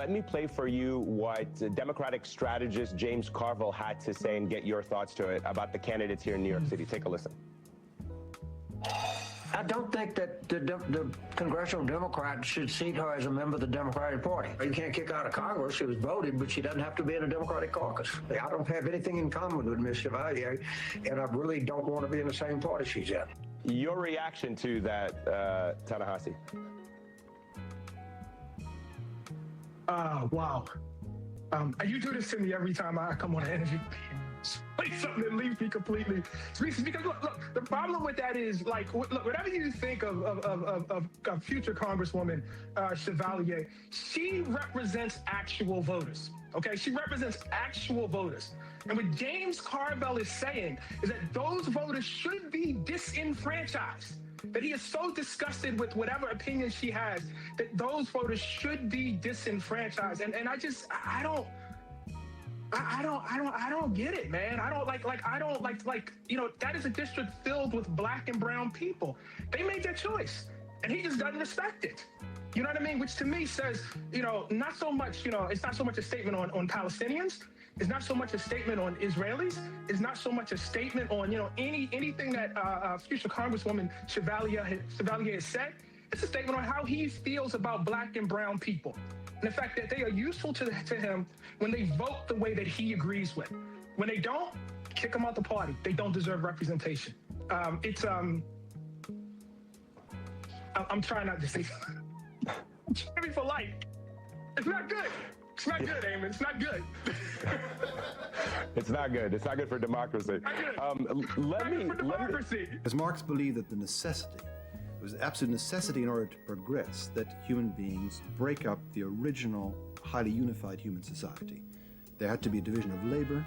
Let me play for you what Democratic strategist James Carville had to say and get your thoughts to it about the candidates here in New York City. Take a listen. I don't think that the congressional Democrats should seat her as a member of the Democratic Party. You can't kick her out of Congress. She was voted, but she doesn't have to be in a Democratic caucus. I don't have anything in common with Ms. Chevalier, and I really don't want to be in the same party she's in. Your reaction to that, Ta-Nehisi? Wow. You do this to me every time I come on an interview. Like something that leaves me completely speechless. Because look, the problem with that is, like, look, whatever you think of future Congresswoman Chevalier, she represents actual voters. Okay, she represents actual voters. And what James Carville is saying is that those voters should be disenfranchised. That he is so disgusted with whatever opinion she has that those voters should be disenfranchised. And I don't get it, man. I don't like, you know, that is a district filled with black and brown people. They made their choice and he just doesn't respect it. You know what I mean? Which to me says, you know, not so much, you know, it's not so much a statement on Palestinians. It's not so much a statement on Israelis. It's not so much a statement on, you know, anything that future Congresswoman Chevalier has said. It's a statement on how he feels about black and brown people. And the fact that they are useful to him when they vote the way that he agrees with. When they don't, kick them out the party. They don't deserve representation. I'm trying not to say, I'm trying to be polite. It's not good. It's not good, Eamon. It's not good. It's not good. It's not good for democracy. As Marx believed that it was an absolute necessity in order to progress that human beings break up the original highly unified human society. There had to be a division of labor.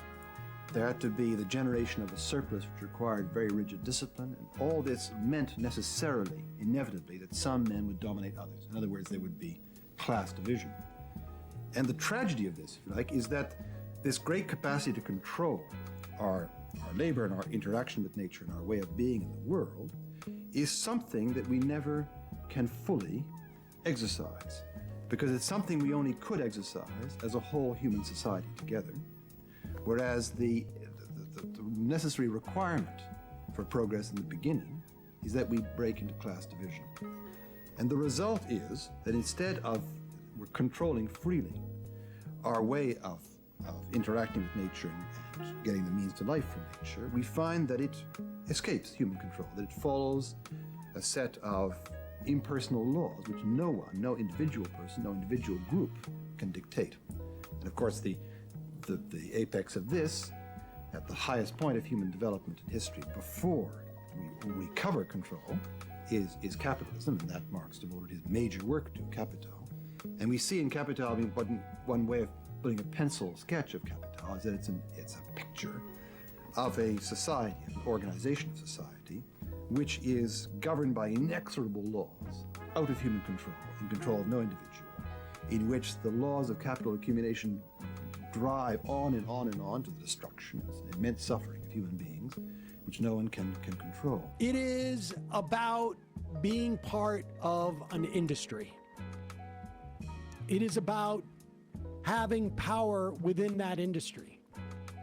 There had to be the generation of a surplus which required very rigid discipline. And all this meant necessarily, inevitably, that some men would dominate others. In other words, there would be class division. And the tragedy of this, if you like, is that this great capacity to control our labor and our interaction with nature and our way of being in the world is something that we never can fully exercise, because it's something we only could exercise as a whole human society together, whereas the necessary requirement for progress in the beginning is that we break into class division. And the result is that instead of we're controlling freely our way of interacting with nature and getting the means to life from nature, we find that it escapes human control, that it follows a set of impersonal laws which no one, no individual person, no individual group can dictate. And of course the apex of this, at the highest point of human development in history before we recover control, is capitalism, and that Marx devoted his major work to, Capital. And we see in Capital, I mean, one way of putting a pencil sketch of Capital is that it's a picture of a society, an organization of society, which is governed by inexorable laws, out of human control, in control of no individual, in which the laws of capital accumulation drive on and on and on to the destruction, immense suffering of human beings, which no one can control. It is about being part of an industry. It is about having power within that industry.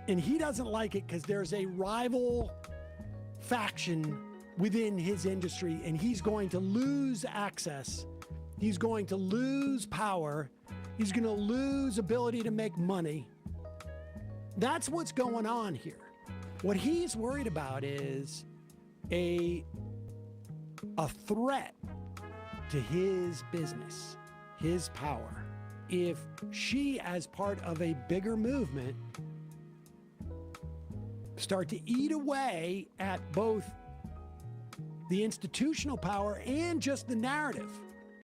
And he doesn't like it because there's a rival faction within his industry, and he's going to lose access. He's going to lose power. He's going to lose ability to make money. That's what's going on here. What he's worried about is a threat to his business, his power. If she, as part of a bigger movement, start to eat away at both the institutional power and just the narrative